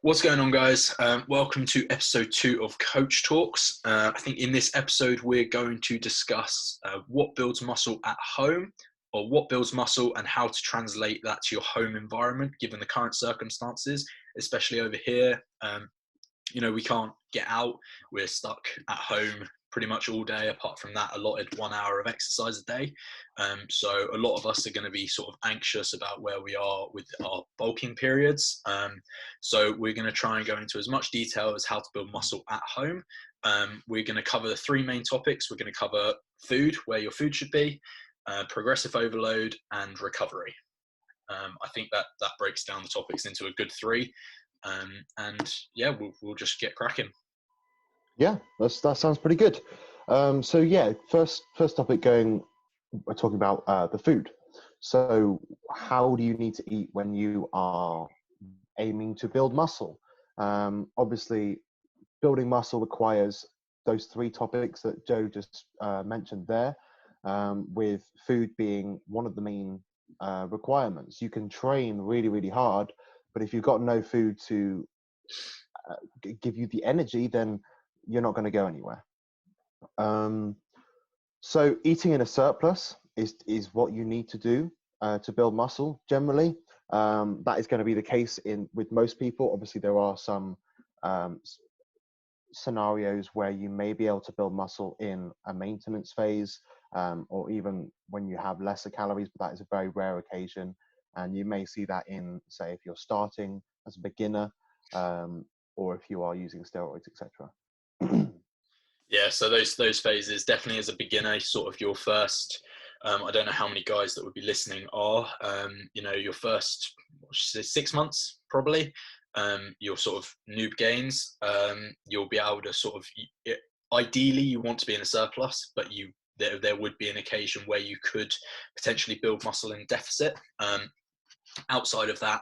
What's going on, guys? Welcome to episode 2 of Coach Talks. I think in this episode, we're going to discuss what builds muscle at home, or what builds muscle and how to translate that to your home environment, given the current circumstances, especially over here. We can't get out. We're stuck at home pretty much all day. Apart from that, allotted 1 hour of exercise a day. So a lot of us are going to be sort of anxious about where we are with our bulking periods. So we're going to try and go into as much detail as how to build muscle at home. We're going to cover the 3 main topics. We're going to cover food, where your food should be, progressive overload, and recovery. I think that breaks down the topics into a good 3. We'll just get cracking. Yeah, that sounds pretty good. First topic we're talking about the food. So how do you need to eat when you are aiming to build muscle? Obviously, building muscle requires those 3 topics that Joe just mentioned there, with food being one of the main requirements. You can train really, really hard, but if you've got no food to give you the energy, then you're not going to go anywhere. So eating in a surplus is what you need to do to build muscle generally. That is going to be the case with most people. Obviously, there are some scenarios where you may be able to build muscle in a maintenance phase, or even when you have lesser calories, but that is a very rare occasion. And you may see that in, say, if you're starting as a beginner, or if you are using steroids, etc. Yeah, so those phases, definitely as a beginner, sort of your first, I don't know how many guys that would be listening are, your first 6 months probably, your sort of noob gains, you'll be able to sort of, ideally you want to be in a surplus, but there would be an occasion where you could potentially build muscle in deficit. Outside of that,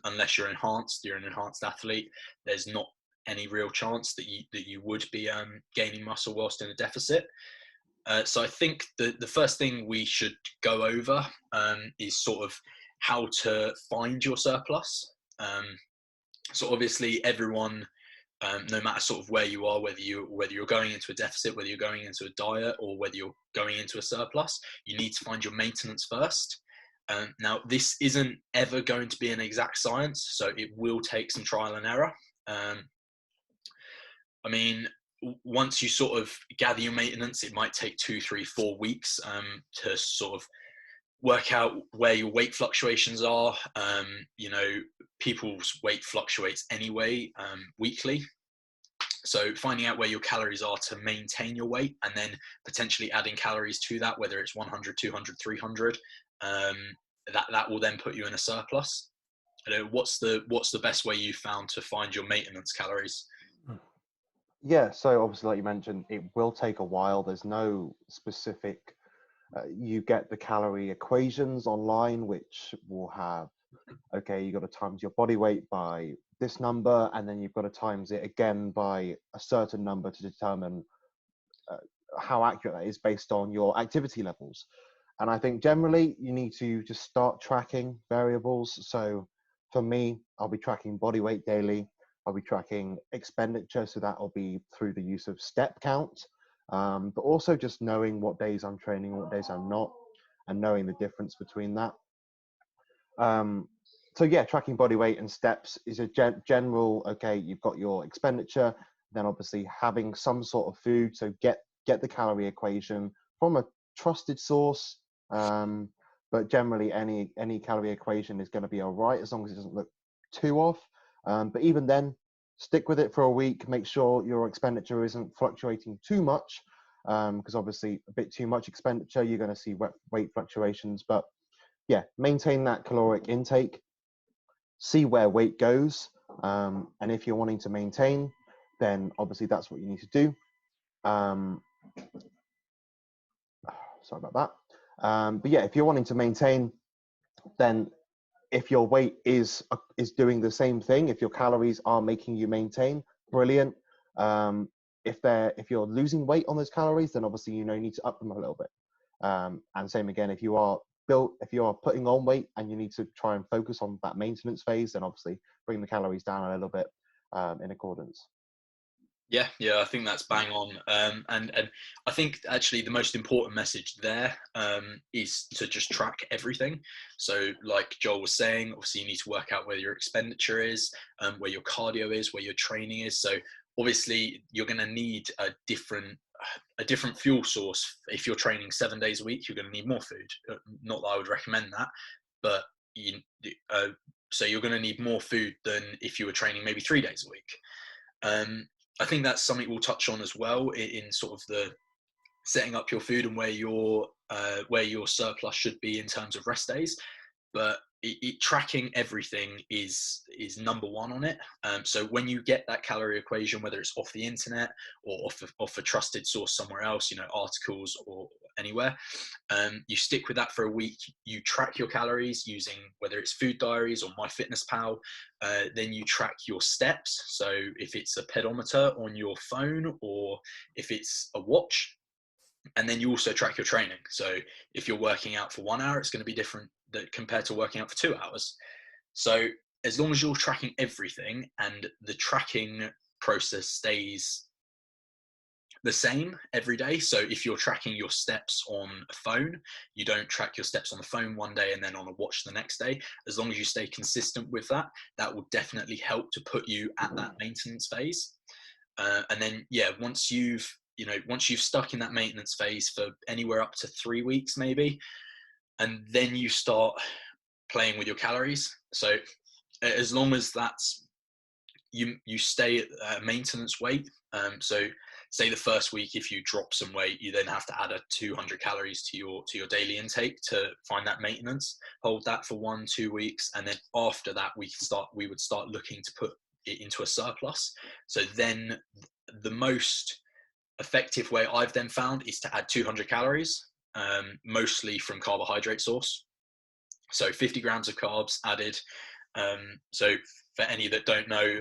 unless you're an enhanced athlete, there's not any real chance that you would be gaining muscle whilst in a deficit. So I think the first thing we should go over is sort of how to find your surplus. So obviously everyone, no matter sort of where you are, whether you're going into a deficit, whether you're going into a diet, or whether you're going into a surplus, you need to find your maintenance first. Now, this isn't ever going to be an exact science, so it will take some trial and error. Once you sort of gather your maintenance, it might take 2, 3, 4 weeks to sort of work out where your weight fluctuations are. People's weight fluctuates anyway, weekly. So finding out where your calories are to maintain your weight, and then potentially adding calories to that, whether it's 100, 200, 300, that will then put you in a surplus. What's the best way you found to find your maintenance calories? Yeah, so obviously, like you mentioned, it will take a while. There's no specific, you get the calorie equations online, which will have, okay, you got to times your body weight by this number, and then you've got to times it again by a certain number to determine how accurate that is based on your activity levels. And I think generally you need to just start tracking variables. So for me, I'll be tracking body weight daily. I'll be tracking expenditure, so that'll be through the use of step count, but also just knowing what days I'm training, what days I'm not, and knowing the difference between that. Tracking body weight and steps is a general, okay, you've got your expenditure, then obviously having some sort of food, so get the calorie equation from a trusted source, but generally any calorie equation is going to be all right as long as it doesn't look too off. But even then, stick with it for a week. Make sure your expenditure isn't fluctuating too much, because obviously a bit too much expenditure, you're going to see weight fluctuations. But yeah, maintain that caloric intake, see where weight goes. And if you're wanting to maintain, then obviously that's what you need to do. Sorry about that. But yeah, if you're wanting to maintain, then if your weight is doing the same thing, if your calories are making you maintain, brilliant. If you're losing weight on those calories, then obviously you need to up them a little bit. And same again, if you are putting on weight and you need to try and focus on that maintenance phase, then obviously bring the calories down a little bit. in accordance. Yeah, I think that's bang on. And I think actually the most important message there is to just track everything. So like Joel was saying, obviously you need to work out where your expenditure is, where your cardio is, where your training is. So obviously you're going to need a different fuel source. If you're training 7 days a week, you're going to need more food. Not that I would recommend that, but you, so you're going to need more food than if you were training maybe 3 days a week. I think that's something we'll touch on as well in sort of the setting up your food and where your surplus should be in terms of rest days. But tracking everything is number one on it. So when you get that calorie equation, whether it's off the internet or off a trusted source somewhere else, articles or anywhere, you stick with that for a week. You track your calories using whether it's food diaries or MyFitnessPal. Then you track your steps. So if it's a pedometer on your phone or if it's a watch, and then you also track your training. So if you're working out for 1 hour, it's going to be different compared to working out for 2 hours. So as long as you're tracking everything and the tracking process stays the same every day. So if you're tracking your steps on a phone, you don't track your steps on the phone one day and then on a watch the next day. As long as you stay consistent with that, that will definitely help to put you at that maintenance phase. And then, once you've stuck in that maintenance phase for anywhere up to 3 weeks, maybe, and then you start playing with your calories. So as long as that's, you stay at maintenance weight. So say the first week, if you drop some weight, you then have to add 200 calories to your daily intake to find that maintenance. Hold that for 1-2 weeks. And then after that, we would start looking to put it into a surplus. So then the most effective way I've then found is to add 200 calories, mostly from carbohydrate source. So 50 grams of carbs added. So for any that don't know,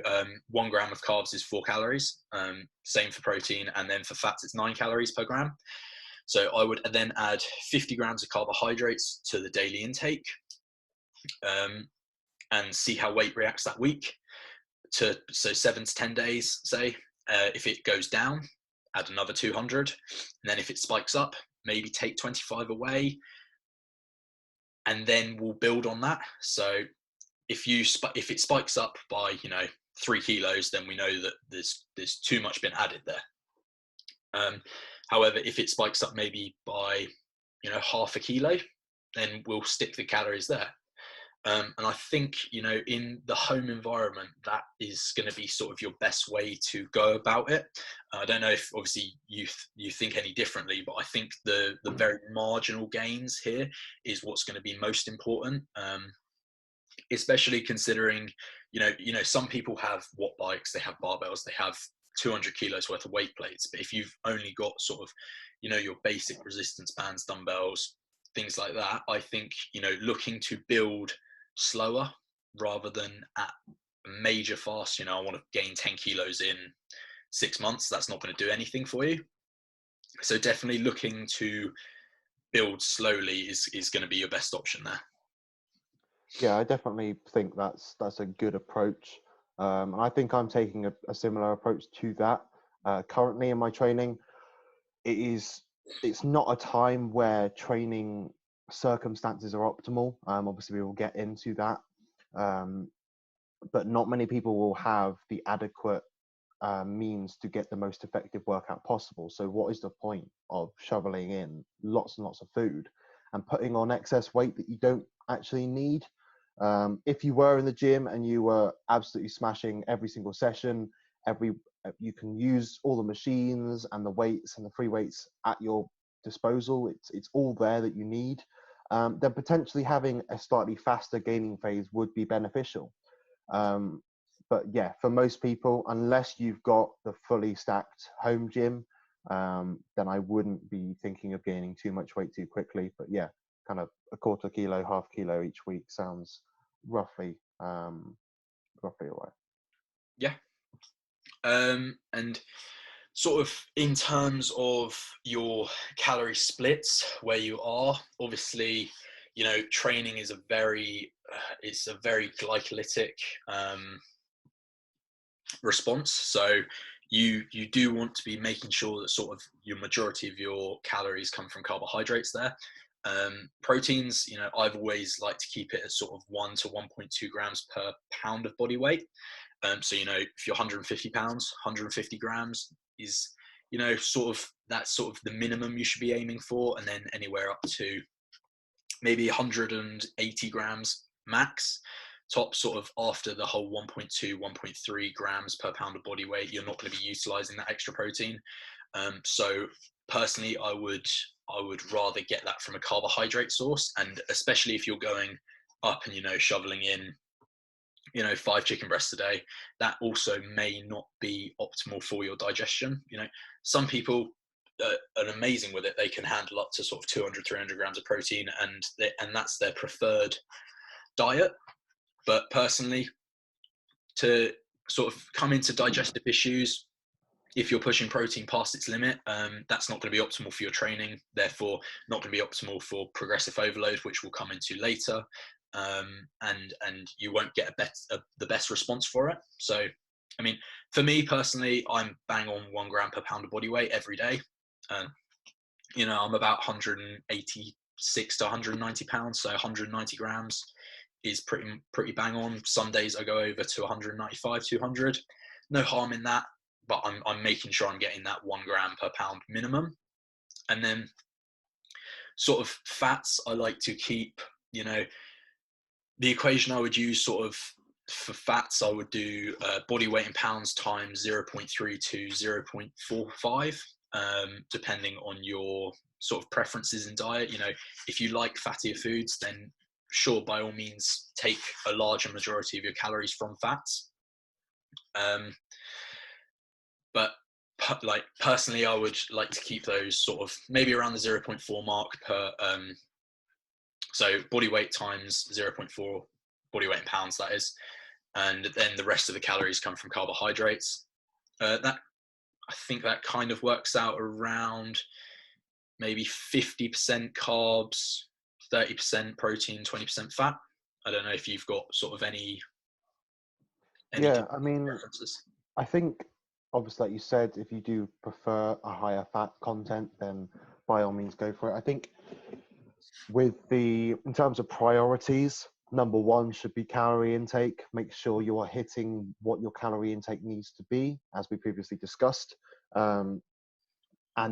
1 gram of carbs is 4 calories. Same for protein. And then for fats, it's 9 calories per gram. So I would then add 50 grams of carbohydrates to the daily intake, and see how weight reacts that week. So 7 to 10 days, say. If it goes down, add another 200. And then if it spikes up, maybe take 25 away. And then we'll build on that. So if it spikes up by 3 kilos, then we know that there's too much been added there. However, if it spikes up maybe by half a kilo, then we'll stick the calories there. And I think in the home environment, that is going to be sort of your best way to go about it. I don't know if obviously you think any differently, but I think the very marginal gains here is what's going to be most important. Especially considering, some people have watt bikes, they have barbells, they have 200 kilos worth of weight plates. But if you've only got sort of, your basic resistance bands, dumbbells, things like that, I think, looking to build slower rather than at major fast, I want to gain 10 kilos in 6 months. That's not going to do anything for you. So definitely looking to build slowly is going to be your best option there. Yeah, I definitely think that's a good approach. And I think I'm taking a similar approach to that. Currently in my training, it's not a time where training circumstances are optimal. Obviously, we will get into that. But not many people will have the adequate means to get the most effective workout possible. So what is the point of shoveling in lots and lots of food and putting on excess weight that you don't actually need? If you were in the gym and you were absolutely smashing every single session, you can use all the machines and the weights and the free weights at your disposal. It's all there that you need. Then potentially having a slightly faster gaining phase would be beneficial. But yeah, for most people, unless you've got the fully stacked home gym, then I wouldn't be thinking of gaining too much weight too quickly. But yeah, kind of a quarter kilo, half kilo each week sounds roughly all right. Yeah. And sort of in terms of your calorie splits, where you are, obviously, training is it's a very glycolytic response. So you do want to be making sure that sort of your majority of your calories come from carbohydrates there. Proteins, I've always liked to keep it at sort of 1 to 1.2 grams per pound of body weight. So if you're 150 pounds, 150 grams is that's sort of the minimum you should be aiming for, and then anywhere up to maybe 180 grams max. Top sort of after the whole 1.2, 1.3 grams per pound of body weight, you're not going to be utilizing that extra protein. So personally, I would rather get that from a carbohydrate source, and especially if you're going up and shoveling in 5 chicken breasts a day, that also may not be optimal for your digestion. Some people are amazing with it. They can handle up to sort of 200, 300 grams of protein, and that's their preferred diet. But personally, to sort of come into digestive issues, if you're pushing protein past its limit, that's not going to be optimal for your training, therefore not going to be optimal for progressive overload, which we'll come into later. And you won't get the best response for it. So, I mean, for me personally, I'm bang on 1 gram per pound of body weight every day. I'm about 186 to 190 pounds, so 190 grams is pretty bang on. Some days I go over to 195, 200. No harm in that, but I'm making sure I'm getting that 1 gram per pound minimum. And then sort of fats, I like to keep, the equation I would use sort of for fats, I would do body weight in pounds times 0.3 to 0.45, depending on your sort of preferences in diet. If you like fattier foods, then sure, by all means, take a larger majority of your calories from fats. But like personally, I would like to keep those sort of maybe around the 0.4 mark per. So body weight times 0.4 body weight in pounds, that is, and then the rest of the calories come from carbohydrates. I think that kind of works out around maybe 50% carbs, 30% protein, 20% fat. I don't know if you've got sort of any Yeah, I mean, preferences. I think obviously, like you said, if you do prefer a higher fat content, then by all means go for it. I think in terms of priorities, number one should be calorie intake. Make sure you are hitting what your calorie intake needs to be, as we previously discussed. And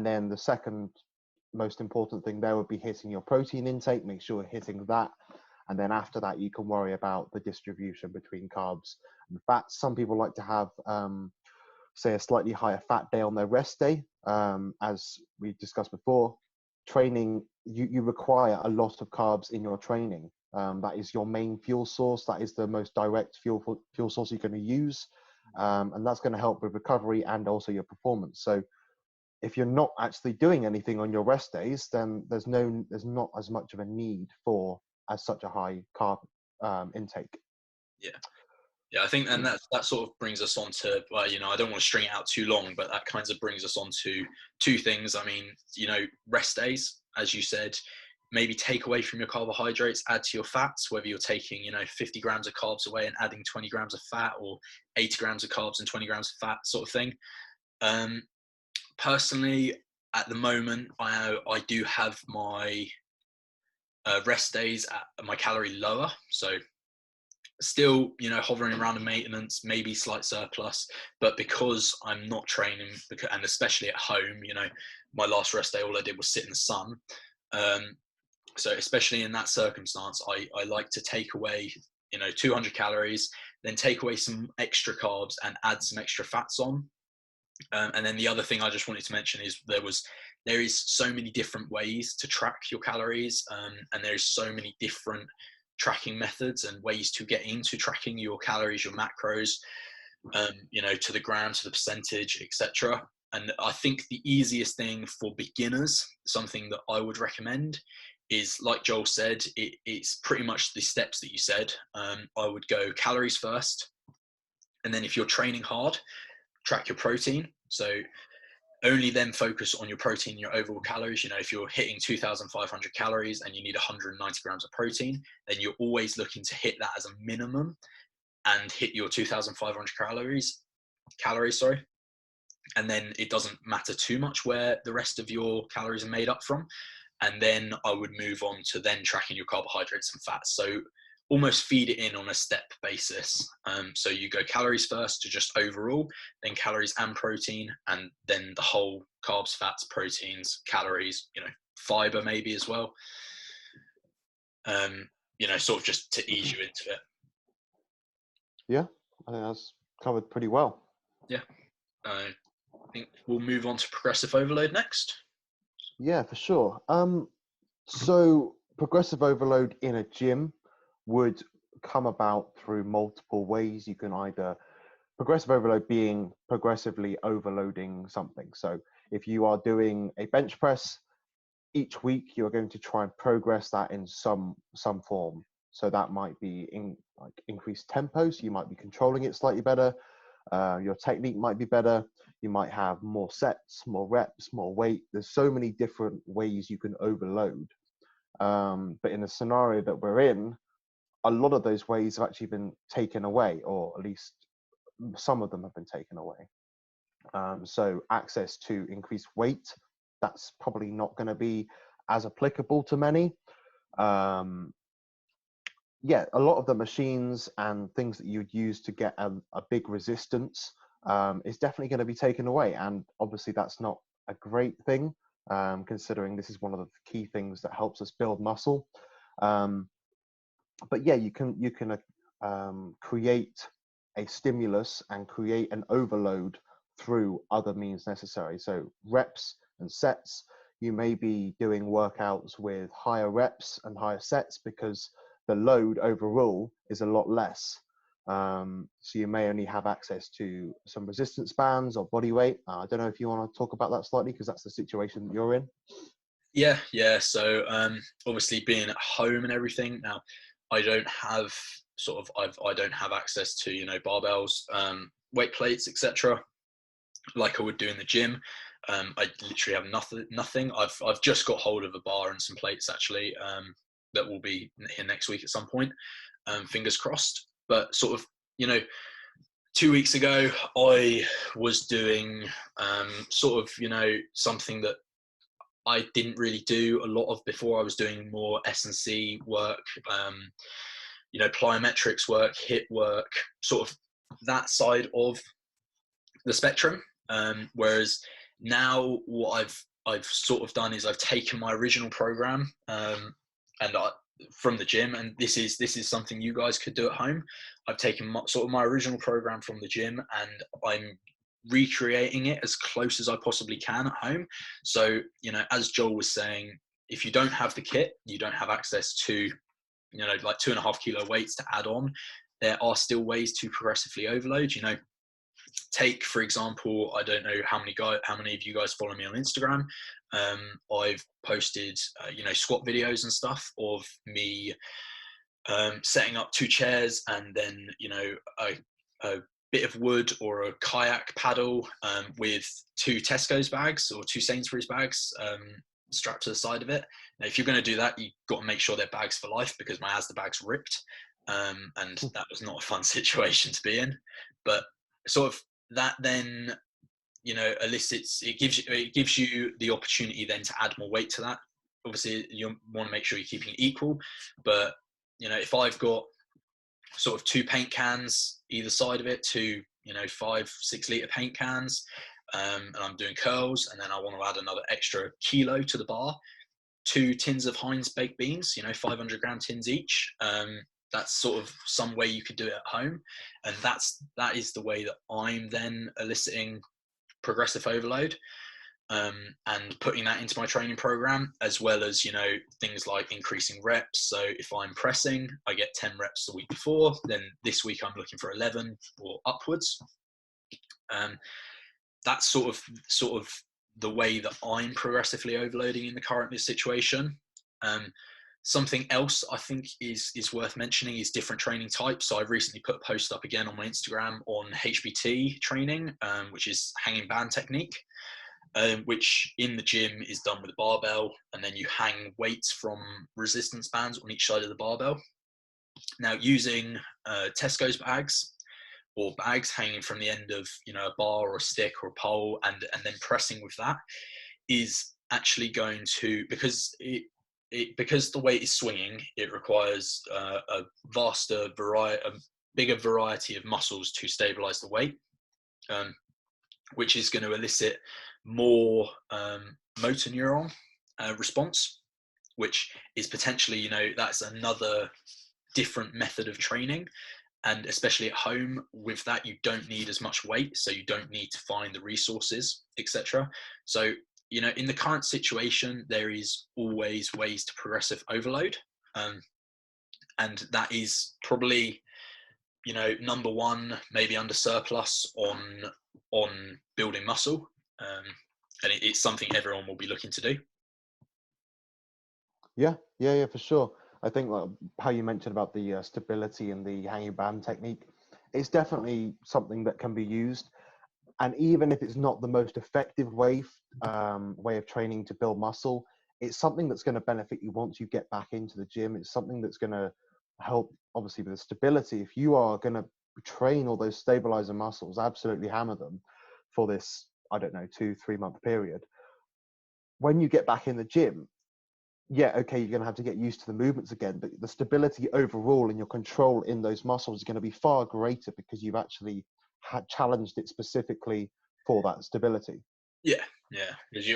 then the second most important thing there would be hitting your protein intake. Make sure you're hitting that. And then after that, you can worry about the distribution between carbs and fats. Some people like to have, say, a slightly higher fat day on their rest day. As we discussed before, training, you require a lot of carbs in your training. That is your main fuel source. That is the most direct fuel source you're going to use. And that's going to help with recovery and also your performance. So if you're not actually doing anything on your rest days, then there's not as much of a need for as such a high carb intake. Yeah, I think, and that sort of brings us on to, well, I don't want to string it out too long, but that kind of brings us on to 2 things. I mean, rest days, as you said, maybe take away from your carbohydrates, add to your fats, whether you're taking, 50 grams of carbs away and adding 20 grams of fat, or 80 grams of carbs and 20 grams of fat, sort of thing. Personally, at the moment, I do have my rest days at my calorie lower. So still, hovering around a maintenance, maybe slight surplus, but because I'm not training, and especially at home, my last rest day, all I did was sit in the sun. So especially in that circumstance, I like to take away, 200 calories, then take away some extra carbs and add some extra fats on. And then the other thing I just wanted to mention is there is so many different ways to track your calories, and there's so many different tracking methods and ways to get into tracking your calories, your macros, to the gram, to the percentage, etc. And I think the easiest thing for beginners, something that I would recommend, is, like Joel said, it's pretty much the steps that you said. I would go calories first, and then if you're training hard, track your protein. So only then focus on your protein, your overall calories. If you're hitting 2,500 calories and you need 190 grams of protein, then you're always looking to hit that as a minimum and hit your 2,500 calories. calories, sorry. And then it doesn't matter too much where the rest of your calories are made up from. And then I would move on to then tracking your carbohydrates and fats. So almost feed it in on a step basis. So you go calories first to just overall, then calories and protein, and then the whole carbs, fats, proteins, calories, fiber maybe as well. Sort of just to ease you into it. Yeah, I think that's covered pretty well. Yeah. I think we'll move on to progressive overload next. Yeah, for sure. So progressive overload in a gym would come about through multiple ways. You can either progressive overload being progressively overloading something. So if you are doing a bench press each week, you're going to try and progress that in some form. So that might be in like increased tempo. So you might be controlling it slightly better. Your technique might be better. You might have more sets, more reps, more weight. There's so many different ways you can overload. But in the scenario that we're in, a lot of those ways have actually been taken away, or at least some of them have been taken away. So access to increased weight, that's probably not going to be as applicable to many. Yeah, a lot of the machines and things that you'd use to get a big resistance is definitely going to be taken away. And obviously that's not a great thing, considering this is one of the key things that helps us build muscle. But yeah, you can create a stimulus and create an overload through other means necessary. So reps and sets, you may be doing workouts with higher reps and higher sets because the load overall is a lot less. So you may only have access to some resistance bands or body weight. I don't know if you want to talk about that slightly, because that's the situation that you're in. Yeah. So obviously being at home and everything now, I don't have I don't have access to barbells, weight plates, etc. like I would do in the gym. I literally have nothing. I've just got hold of a bar and some plates actually, that will be here next week at some point. Fingers crossed. But sort of 2 weeks ago, I was doing something that I didn't really do a lot of before. I was doing more S&C work, plyometrics work, HIIT work, sort of that side of the spectrum. Whereas now what I've sort of done is I've taken my original program from the gym, and this is something you guys could do at home. I've taken my original program from the gym, and I'm recreating it as close as I possibly can at home. So, as Joel was saying, if you don't have the kit, you don't have access to, like 2.5 kilo weights to add on, there are still ways to progressively overload. Take, for example, I don't know how many of you guys follow me on Instagram. I've posted, squat videos and stuff of me setting up 2 chairs and then, a bit of wood or a kayak paddle with 2 Tesco's bags or 2 Sainsbury's bags strapped to the side of it. Now, if you're going to do that, you've got to make sure they're bags for life, because my Asda bag's ripped, and that was not a fun situation to be in. But sort of that then it gives you the opportunity then to add more weight to that. Obviously you want to make sure you're keeping it equal, but if I've got sort of 2 paint cans either side of it, 2 5-6 litre paint cans, and I'm doing curls, and then I want to add another extra kilo to the bar, 2 tins of Heinz baked beans, 500 gram tins each. That's sort of some way you could do it at home, and that is the way that I'm then eliciting progressive overload, and putting that into my training program, as well as things like increasing reps. So if I'm pressing, I get 10 reps the week before, then this week I'm looking for 11 or upwards. That's sort of the way that I'm progressively overloading in the current situation. Something else I think is worth mentioning is different training types. So I've recently put a post up again on my Instagram on HBT training, which is hanging band technique, which in the gym is done with a barbell, and then you hang weights from resistance bands on each side of the barbell. Now, using Tesco's bags, or bags hanging from the end of, you know, a bar or a stick or a pole, and then pressing with that is actually going to, because because the weight is swinging, it requires a vaster variety, a bigger variety of muscles to stabilize the weight, which is going to elicit more motor neuron response, which is potentially, you know, that's another different method of training. And especially at home with that, you don't need as much weight, so you don't need to find the resources, etc. So, you know, in the current situation, there is always ways to progressive overload, and that is probably, you know, number one, maybe under surplus on building muscle, and it's something everyone will be looking to do. Yeah, for sure. I think like how you mentioned about the stability and the Hangman technique, it's definitely something that can be used. And even if it's not the most effective way of training to build muscle, it's something that's going to benefit you once you get back into the gym. It's something that's going to help, obviously, with the stability. If you are going to train all those stabilizer muscles, absolutely hammer them for this, I don't know, 2-3 month period. When you get back in the gym, yeah, okay, you're going to have to get used to the movements again, but the stability overall and your control in those muscles is going to be far greater because you've actually had challenged it specifically for that stability. Yeah, because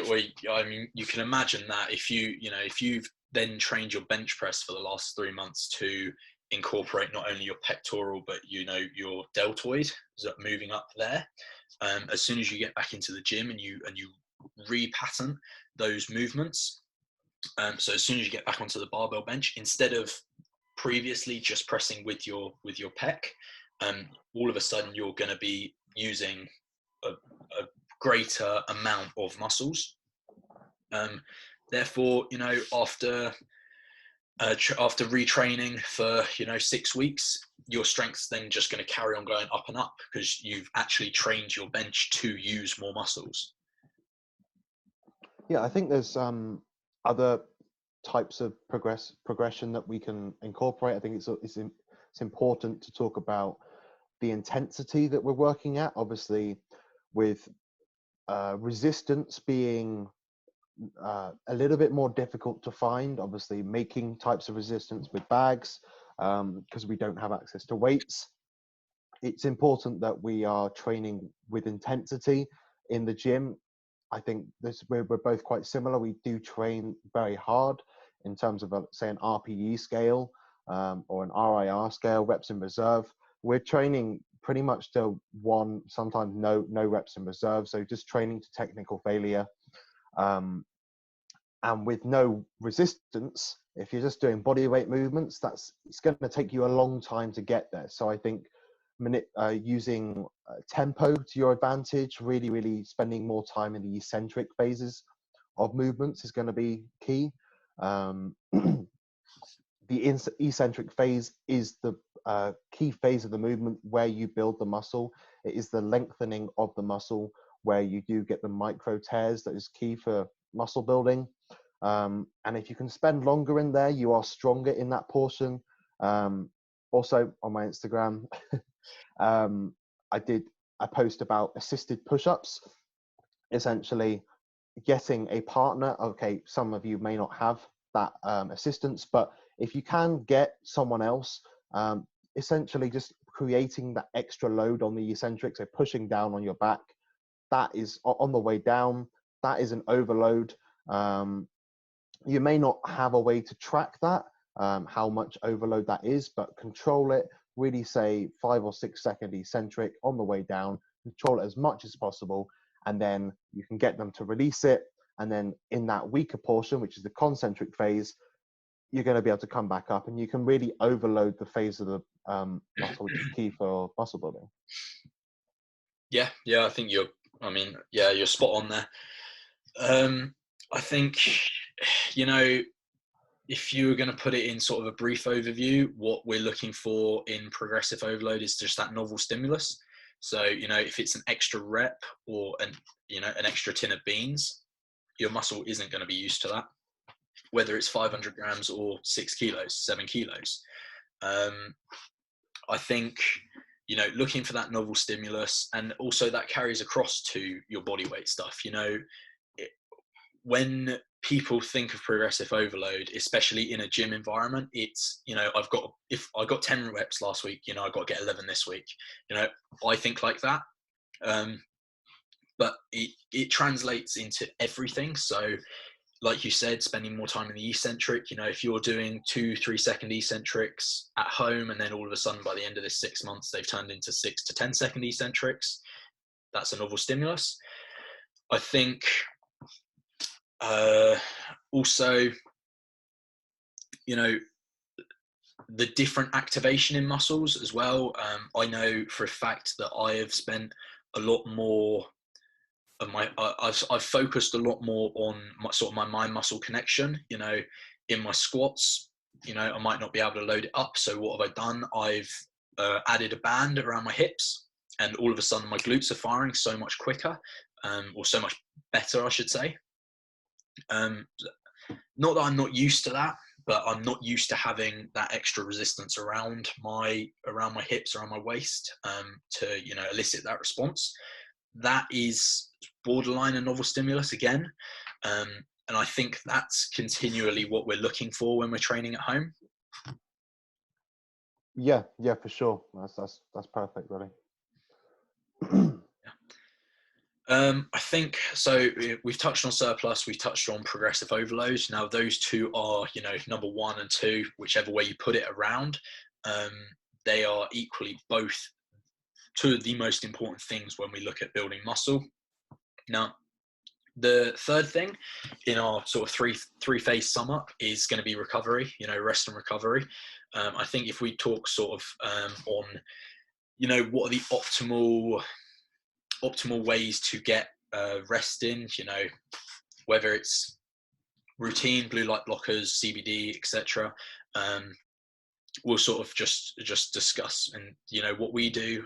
I mean, you can imagine that if if you've then trained your bench press for the last 3 months to incorporate not only your pectoral but, you know, your deltoid moving up there, as soon as you get back into the gym and you repattern those movements, so as soon as you get back onto the barbell bench, instead of previously just pressing with your pec, all of a sudden you're going to be using a greater amount of muscles. Therefore, you know, after retraining for, you know, 6 weeks, your strength's then just going to carry on going up and up because you've actually trained your bench to use more muscles. Yeah, I think there's other types of progression that we can incorporate. I think it's important to talk about the intensity that we're working at. Obviously, with resistance being a little bit more difficult to find. Obviously, making types of resistance with bags because we don't have access to weights. It's important that we are training with intensity in the gym. I think we're both quite similar. We do train very hard in terms of, say, an RPE scale or an RIR scale, reps in reserve. We're training pretty much to one, sometimes no reps in reserve. So just training to technical failure. And with no resistance, if you're just doing body weight movements, it's going to take you a long time to get there. So I think using tempo to your advantage, really spending more time in the eccentric phases of movements is going to be key. The eccentric phase is the key phase of the movement where you build the muscle. It is the lengthening of the muscle where you do get the micro tears that is key for muscle building. And if you can spend longer in there, you are stronger in that portion. Also on my Instagram, I did a post about assisted push-ups, essentially getting a partner. Okay, some of you may not have that assistance, but if you can get someone else, essentially just creating that extra load on the eccentric, so pushing down on your back, that is on the way down, that is an overload. You may not have a way to track that, how much overload that is, but control it. Really say 5 or 6 second eccentric on the way down, control it as much as possible, and then you can get them to release it. And then in that weaker portion, which is the concentric phase, you're going to be able to come back up and you can really overload the phase of the muscle, which is key for muscle building. Yeah, I think you're spot on there. I think, you know, if you were going to put it in sort of a brief overview, what we're looking for in progressive overload is just that novel stimulus. So, you know, if it's an extra rep or an extra tin of beans, your muscle isn't going to be used to that, whether it's 500 grams or 6 kilos, 7 kilos. I think looking for that novel stimulus, and also that carries across to your body weight stuff. When people think of progressive overload, especially in a gym environment, it's, if I got 10 reps last week, I got to get 11 this week. I think like that. But it translates into everything. So like you said, spending more time in the eccentric, if you're doing 2-3 second eccentrics at home, and then all of a sudden by the end of this 6 months, they've turned into 6 to 10 second eccentrics, that's a novel stimulus. I think also, the different activation in muscles as well. I know for a fact that I have spent a lot more of I've focused a lot more on my mind muscle connection. In my squats, I might not be able to load it up. So what have I done? I've added a band around my hips, and all of a sudden my glutes are firing so much quicker, or so much better, I should say. Not that I'm not used to that, but I'm not used to having that extra resistance around my hips, around my waist, to elicit that response. That is borderline a novel stimulus again, and I think that's continually what we're looking for when we're training at home. Yeah, for sure. That's perfect, really. I think so. We've touched on surplus, we've touched on progressive overload. Now those two are, number 1 and 2, whichever way you put it around. They are equally both two of the most important things when we look at building muscle. Now, the third thing in our sort of three phase sum up is going to be recovery, rest and recovery. I think if we talk sort of on, what are the optimal ways to get rest in, whether it's routine, blue light blockers, CBD, etc. We'll sort of just discuss and what we do,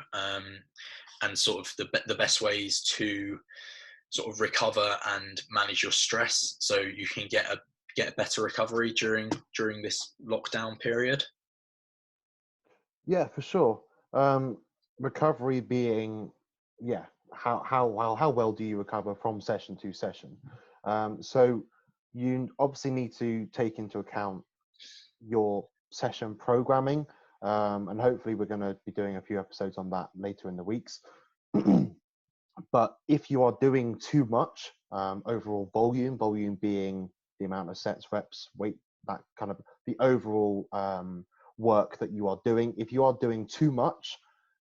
and sort of the best ways to sort of recover and manage your stress, so you can get a better recovery during this lockdown period. Yeah, for sure. Recovery being, how well do you recover from session to session? So you obviously need to take into account your session programming, and hopefully we're going to be doing a few episodes on that later in the weeks. But if you are doing too much overall volume being the amount of sets, reps, weight, that kind of the overall work that you are doing, if you are doing too much,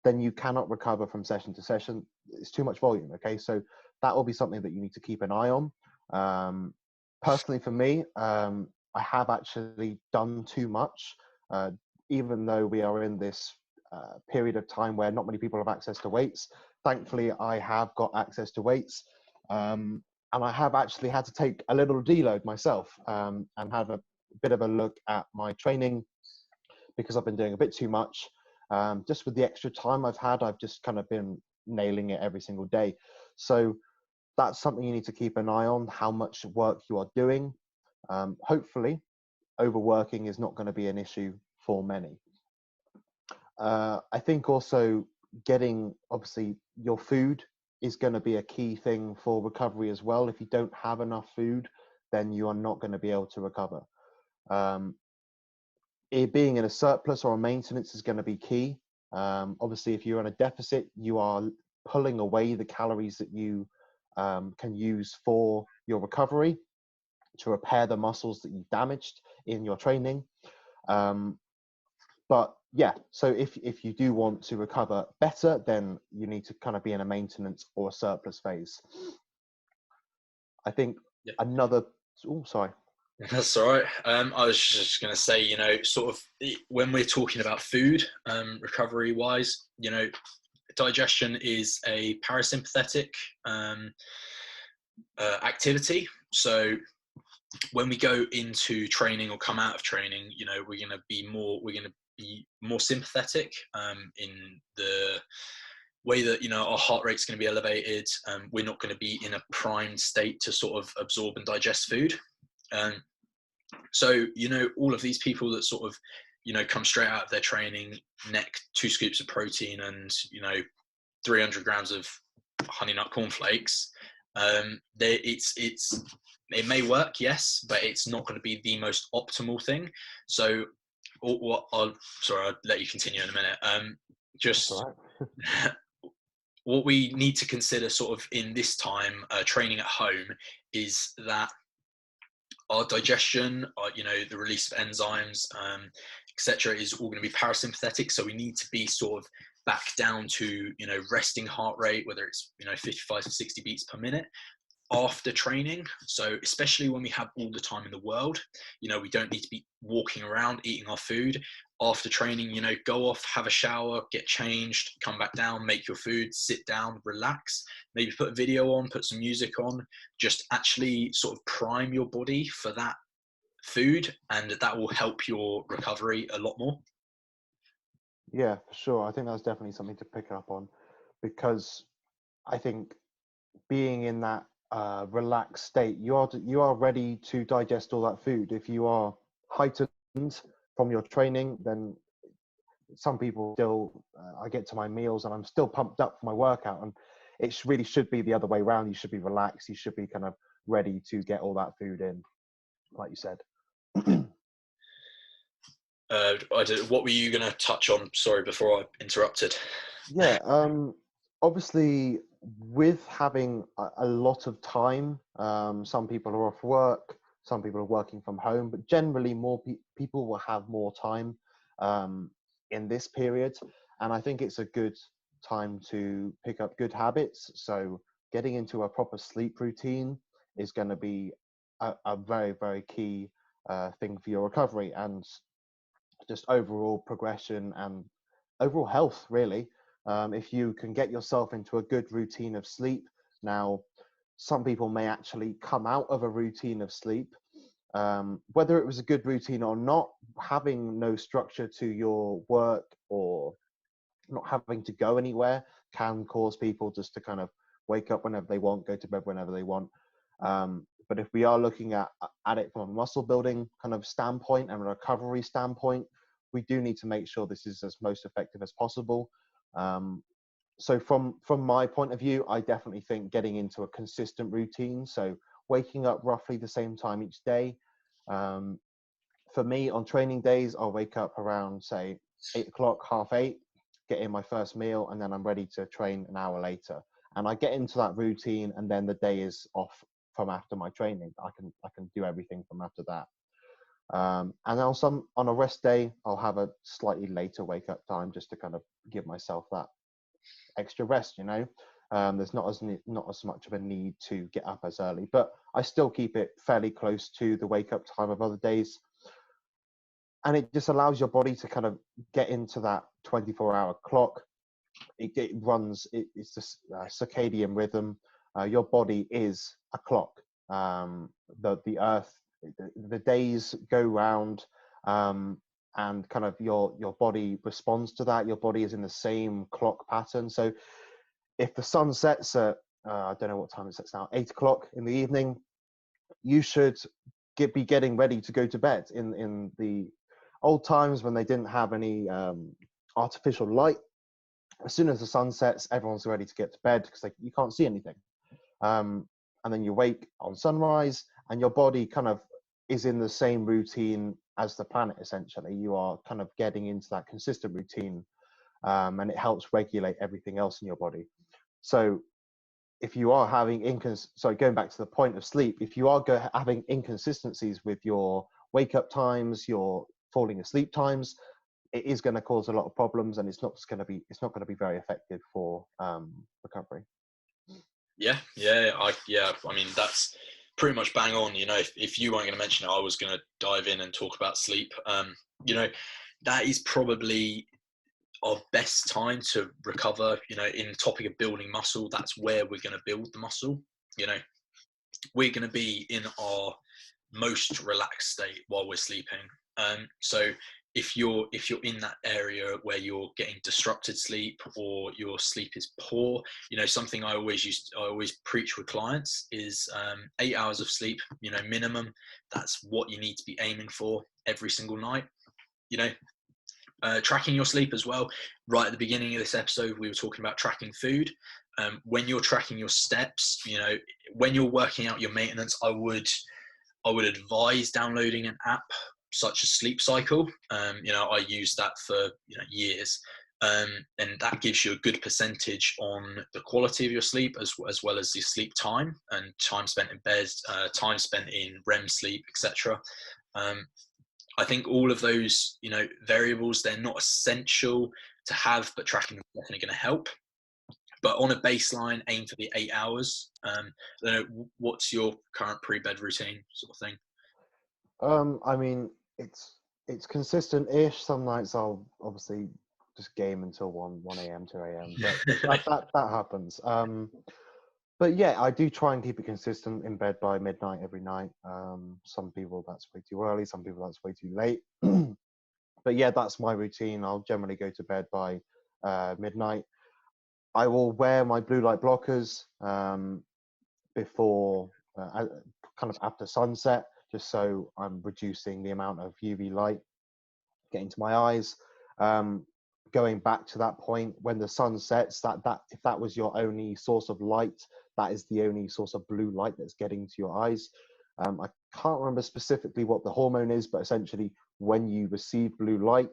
then you cannot recover from session to session. It's too much volume. Okay, so that will be something that you need to keep an eye on. Personally, for me, I have actually done too much, even though we are in this period of time where not many people have access to weights. Thankfully, I have got access to weights, and I have actually had to take a little deload myself, and have a bit of a look at my training, because I've been doing a bit too much. Just with the extra time I've had, I've just kind of been nailing it every single day. So that's something you need to keep an eye on, how much work you are doing. Hopefully, overworking is not going to be an issue for many. I think also getting, obviously, your food is going to be a key thing for recovery as well. If you don't have enough food, then you are not going to be able to recover. It being in a surplus or a maintenance is going to be key. Obviously, if you're in a deficit, you are pulling away the calories that you can use for your recovery to repair the muscles that you've damaged in your training. But yeah, so if you do want to recover better, then you need to kind of be in a maintenance or a surplus phase. I think another, sorry. That's all right. I was just going to say, sort of when we're talking about food, recovery wise, digestion is a parasympathetic activity. So when we go into training or come out of training, we're going to be more sympathetic in the way that our heart rate's going to be elevated. We're not going to be in a primed state to sort of absorb and digest food. So all of these people that sort of come straight out of their training, neck 2 scoops of protein and 300 grams of honey nut cornflakes. It may work, yes, but it's not going to be the most optimal thing. So sorry, I'll let you continue in a minute. Just what we need to consider sort of in this time training at home is that our digestion, the release of enzymes, etc., is all going to be parasympathetic. So we need to be sort of back down to resting heart rate, whether it's 55 to 60 beats per minute after training. So especially when we have all the time in the world, we don't need to be walking around eating our food. After training, go off, have a shower, get changed, come back down, make your food, sit down, relax, maybe put a video on, put some music on, just actually sort of prime your body for that food, and that will help your recovery a lot more. Yeah, for sure. I think that's definitely something to pick up on, because I think being in that relaxed state, you are ready to digest all that food. If you are heightened from your training, then some people still, I get to my meals and I'm still pumped up for my workout, and it really should be the other way around. You should be relaxed. You should be kind of ready to get all that food in, like you said. What were you going to touch on? Sorry, before I interrupted. Yeah, obviously, with having a lot of time, some people are off work, some people are working from home, but generally more people will have more time in this period. And I think it's a good time to pick up good habits. So getting into a proper sleep routine is going to be a very, very key thing for your recovery and just overall progression and overall health, really. If you can get yourself into a good routine of sleep. Now, some people may actually come out of a routine of sleep, whether it was a good routine or not. Having no structure to your work or not having to go anywhere can cause people just to kind of wake up whenever they want, go to bed whenever they want. But if we are looking at it from a muscle building kind of standpoint and a recovery standpoint, we do need to make sure this is as most effective as possible. So from my point of view, I definitely think getting into a consistent routine, so waking up roughly the same time each day. For me, on training days, I'll wake up around, say, 8 o'clock, half 8, get in my first meal, and then I'm ready to train an hour later. And I get into that routine, and then the day is off from after my training. I can do everything from after that. And also on a rest day, I'll have a slightly later wake up time just to kind of give myself that extra rest. There's not as much of a need to get up as early, but I still keep it fairly close to the wake up time of other days. And it just allows your body to kind of get into that 24-hour clock. It runs, it's this circadian rhythm. Your body is a clock. The earth, the days go round, and kind of your body responds to that. Your body is in the same clock pattern. So if the sun sets at, I don't know what time it sets now, 8 o'clock in the evening, you should be getting ready to go to bed. In the old times when they didn't have any artificial light, as soon as the sun sets, everyone's ready to get to bed because you can't see anything. And then you wake on sunrise, and your body kind of is in the same routine as the planet, essentially. You are kind of getting into that consistent routine, and it helps regulate everything else in your body. So if you are having going back to the point of sleep, if you are having inconsistencies with your wake up times, your falling asleep times, it is going to cause a lot of problems, and it's not going to be very effective for recovery. Yeah. I mean, that's pretty much bang on. If you weren't going to mention it, I was going to dive in and talk about sleep. That is probably our best time to recover. In the topic of building muscle, that's where we're going to build the muscle. We're going to be in our most relaxed state while we're sleeping. So if you're in that area where you're getting disrupted sleep or your sleep is poor, something I always preach with clients is 8 hours of sleep, minimum. That's what you need to be aiming for every single night. Tracking your sleep as well. Right at the beginning of this episode, we were talking about tracking food. When you're tracking your steps, when you're working out your maintenance, I would advise downloading an app such as Sleep Cycle. I used that for years, and that gives you a good percentage on the quality of your sleep as well as your sleep time and time spent in bed, time spent in REM sleep, etc. I think all of those, variables, they're not essential to have, but tracking is definitely going to help. But on a baseline, aim for the 8 hours. I don't know, what's your current pre-bed routine sort of thing? I mean, it's consistent-ish. Some nights I'll obviously just game until 1 a.m., 2 a.m., but that happens. But yeah, I do try and keep it consistent, in bed by midnight every night. Some people that's way too early, some people that's way too late. But yeah, that's my routine. I'll generally go to bed by midnight. I will wear my blue light blockers before, kind of after sunset, just so I'm reducing the amount of UV light getting to my eyes. Going back to that point, when the sun sets, that if that was your only source of light, that is the only source of blue light that's getting to your eyes. I can't remember specifically what the hormone is, but essentially when you receive blue light,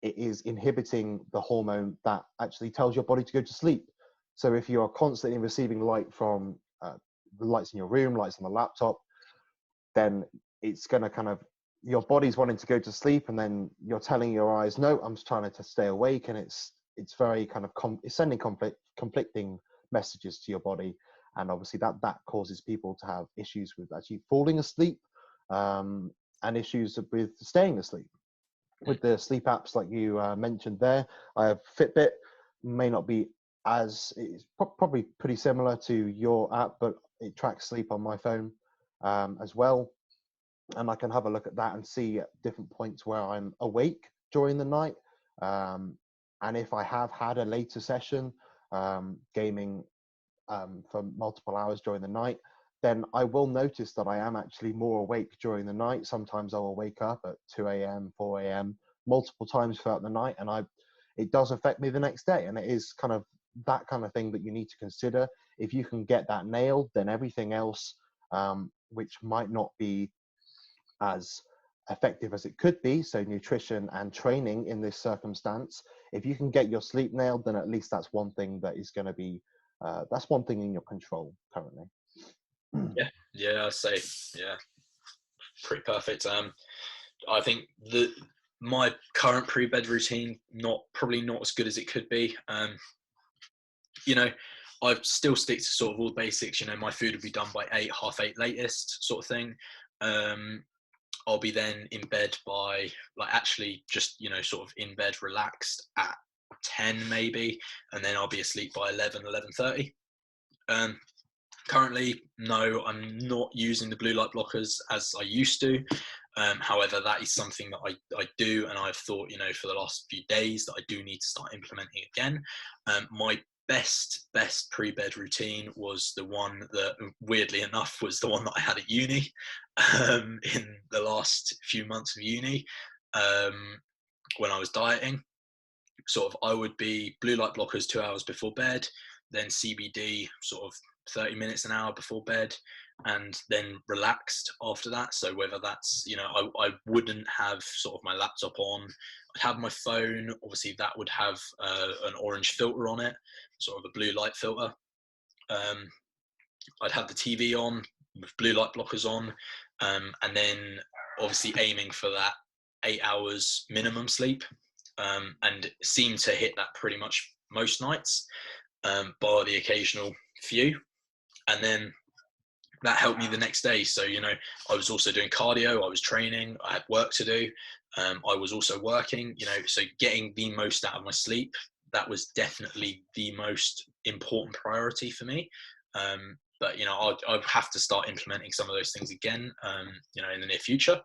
it is inhibiting the hormone that actually tells your body to go to sleep. So if you are constantly receiving light from the lights in your room, lights on the laptop, then it's going to kind of, your body's wanting to go to sleep, and then you're telling your eyes, no, I'm just trying to stay awake. And it's very kind of, it's sending conflicting messages to your body. And obviously that causes people to have issues with actually falling asleep, and issues with staying asleep. With the sleep apps like you mentioned there, I have Fitbit. May not be as, it's probably pretty similar to your app, but it tracks sleep on my phone as well. And I can have a look at that and see at different points where I'm awake during the night. And if I have had a later session, gaming for multiple hours during the night, then I will notice that I am actually more awake during the night. Sometimes I will wake up at 2 a.m., 4 a.m., multiple times throughout the night, and it does affect me the next day. And it is kind of that kind of thing that you need to consider. If you can get that nailed, then everything else, which might not be as effective as it could be, so nutrition and training in this circumstance, if you can get your sleep nailed, then at least that's one thing that is going to be, that's one thing in your control currently. Yeah, I say, yeah, pretty perfect. I think that my current pre-bed routine, probably not as good as it could be. I still stick to sort of all the basics. My food will be done by 8, half 8 latest, sort of thing. I'll be then in bed by, actually just, sort of in bed relaxed at 10 maybe, and then I'll be asleep by 11:30. Currently, no, I'm not using the blue light blockers as I used to. However, that is something that I do, and I've thought, for the last few days, that I do need to start implementing again. My best pre-bed routine was the one that, weirdly enough, was the one that I had at uni in the last few months of uni, when I was dieting. Sort of, I would be blue light blockers 2 hours before bed, then CBD sort of 30 minutes, an hour before bed, and then relaxed after that. So whether that's, I wouldn't have sort of my laptop on. I'd have my phone, obviously that would have an orange filter on it, sort of a blue light filter. I'd have the TV on with blue light blockers on, and then obviously aiming for that 8 hours minimum sleep, and seem to hit that pretty much most nights, bar the occasional few. And then that helped me the next day. So, I was also doing cardio, I was training, I had work to do. I was also working, so getting the most out of my sleep, that was definitely the most important priority for me. But, I'll have to start implementing some of those things again, in the near future.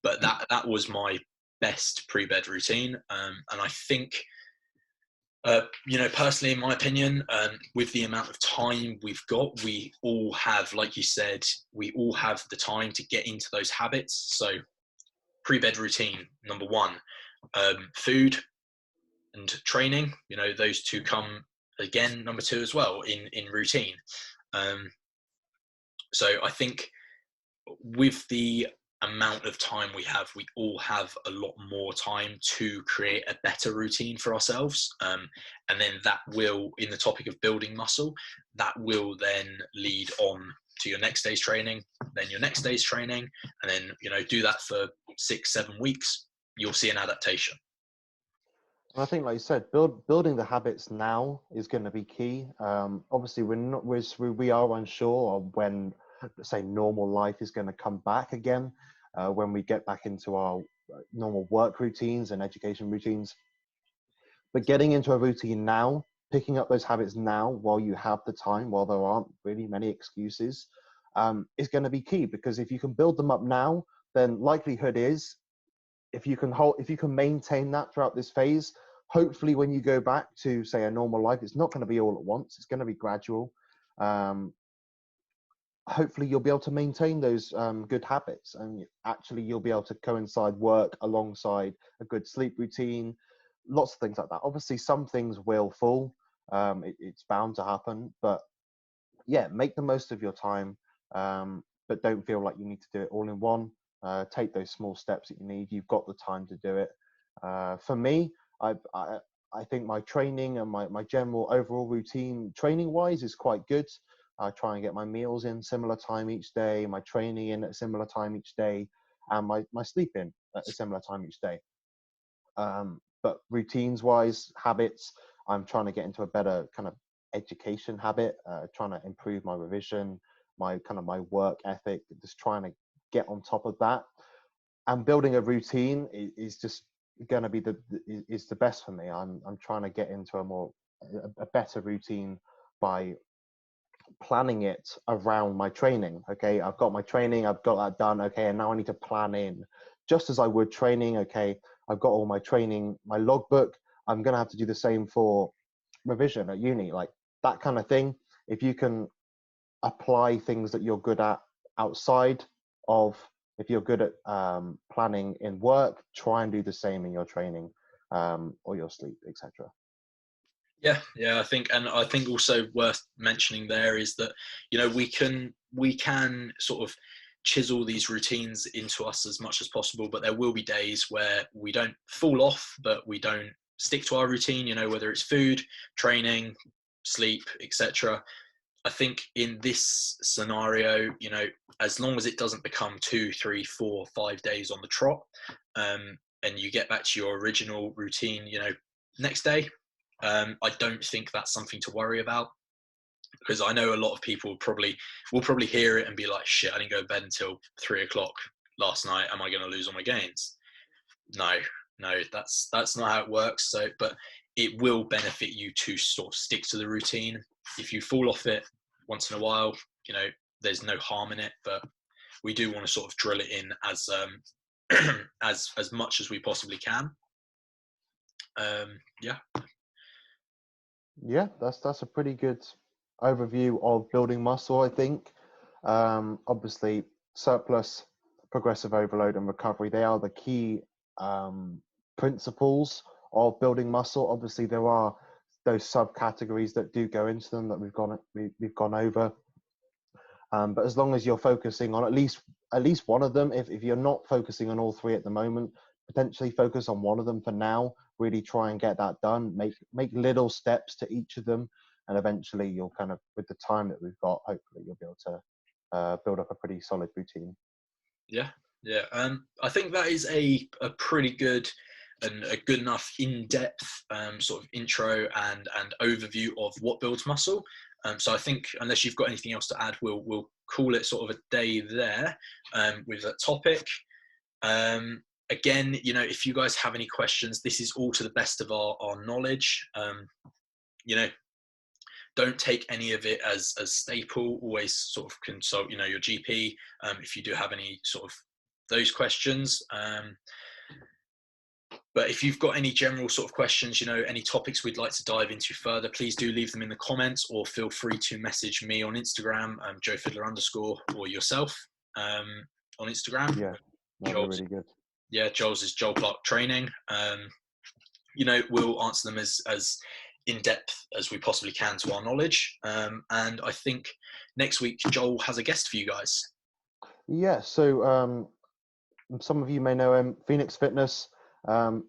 But that was my best pre-bed routine. And I think, personally, in my opinion, with the amount of time we've got, we all have, like you said, we all have the time to get into those habits. So pre-bed routine, number one, Food and training, those two come again number 2 as well in routine. So I think with the amount of time we all have a lot more time to create a better routine for ourselves. And then that will, in the topic of building muscle, that will then lead on to your next day's training, then your next day's training, and then, do that for 6-7 weeks, you'll see an adaptation. And I think, like you said, building the habits now is going to be key. Obviously, we are unsure of when, say, normal life is going to come back again, when we get back into our normal work routines and education routines. But getting into a routine now, picking up those habits now while you have the time, while there aren't really many excuses, is going to be key. Because if you can build them up now, then likelihood is, if you can maintain that throughout this phase, hopefully when you go back to, say, a normal life, it's not going to be all at once. It's going to be gradual. Hopefully you'll be able to maintain those good habits, and actually you'll be able to coincide work alongside a good sleep routine, lots of things like that. Obviously some things will fall. It's bound to happen, but yeah, make the most of your time, but don't feel like you need to do it all in one. Take those small steps that you need. You've got the time to do it. For me, I think my training and my general overall routine training wise is quite good. I try and get my meals in similar time each day, my training in at a similar time each day, and my sleep in at a similar time each day. But routines wise, habits, I'm trying to get into a better kind of education habit, trying to improve my revision, my work ethic, just trying to get on top of that. And building a routine is just going to be the best for me. I'm trying to get into a better routine by planning it around my training. Okay, I've got my training, I've got that done. Okay, and now I need to plan in, just as I would training. Okay, I've got all my training, my logbook. I'm gonna have to do the same for revision at uni, like that kind of thing. If you can apply things that you're good at outside of, if you're good at planning in work, try and do the same in your training, or your sleep, etc. Yeah, I think also worth mentioning there is that, we can sort of chisel these routines into us as much as possible, but there will be days where we don't fall off, but we don't stick to our routine, whether it's food, training, sleep, etc. I think in this scenario, as long as it doesn't become 2, 3, 4, 5 days on the trot, and you get back to your original routine, next day, I don't think that's something to worry about, because I know a lot of people will probably hear it and be like, shit, I didn't go to bed until 3 o'clock last night. Am I going to lose all my gains? No, that's not how it works. So, but it will benefit you to sort of stick to the routine. If you fall off it once in a while, there's no harm in it, but we do want to sort of drill it in as as much as we possibly can. Yeah, that's a pretty good overview of building muscle, I think. Obviously, surplus, progressive overload, and recovery, they are the key principles of building muscle. Obviously, there are those subcategories that do go into them that we've gone over. But as long as you're focusing on at least one of them, if you're not focusing on all three at the moment, potentially focus on one of them for now. Really try and get that done. Make little steps to each of them, and eventually you'll kind of, with the time that we've got, hopefully you'll be able to build up a pretty solid routine. Yeah. I think that is a pretty good and a good enough in-depth sort of intro and overview of what builds muscle. So I think, unless you've got anything else to add, we'll call it sort of a day there with that topic. Again, if you guys have any questions, this is all to the best of our knowledge. Don't take any of it as staple. Always sort of consult, your GP if you do have any sort of those questions. But if you've got any general sort of questions, any topics we'd like to dive into further, please do leave them in the comments, or feel free to message me on Instagram, @JoeFiddler_, or yourself on Instagram. Yeah, that'd be really good. Yeah, Joel's is Joel Clark Training. You know, we'll answer them as in depth as we possibly can to our knowledge. And I think next week Joel has a guest for you guys. Yeah, so some of you may know him, Phoenix Fitness.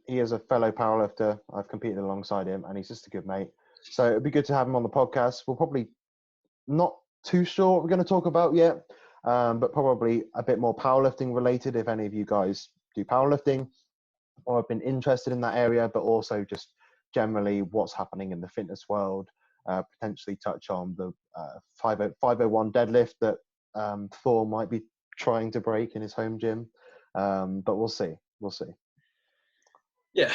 He is a fellow powerlifter. I've competed alongside him, and he's just a good mate. So it'd be good to have him on the podcast. We're probably not too sure what we're going to talk about yet, but probably a bit more powerlifting related. If any of you guys do powerlifting or have been interested in that area, but also just generally what's happening in the fitness world. Potentially touch on the 501 deadlift that Thor might be trying to break in his home gym. But we'll see. We'll see. Yeah,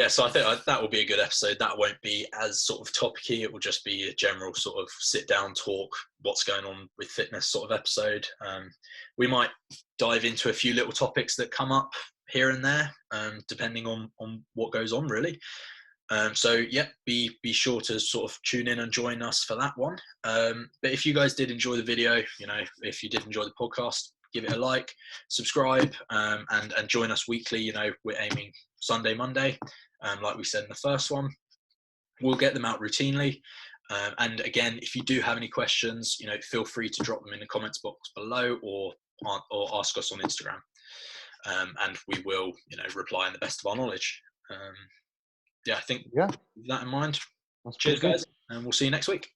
so I think that will be a good episode. That won't be as sort of topicy. It will just be a general sort of sit down talk, what's going on with fitness sort of episode. We might dive into a few little topics that come up here and there, depending on what goes on really. So yeah, be sure to sort of tune in and join us for that one. But if you guys did enjoy the video, you know, if you did enjoy the podcast, give it a like, subscribe, and join us weekly. You know, we're aiming Sunday, Monday, like we said in the first one. We'll get them out routinely. And again, if you do have any questions, you know, feel free to drop them in the comments box below or ask us on Instagram. And we will, you know, reply in the best of our knowledge. Yeah, I think with that in mind, cheers guys, and we'll see you next week.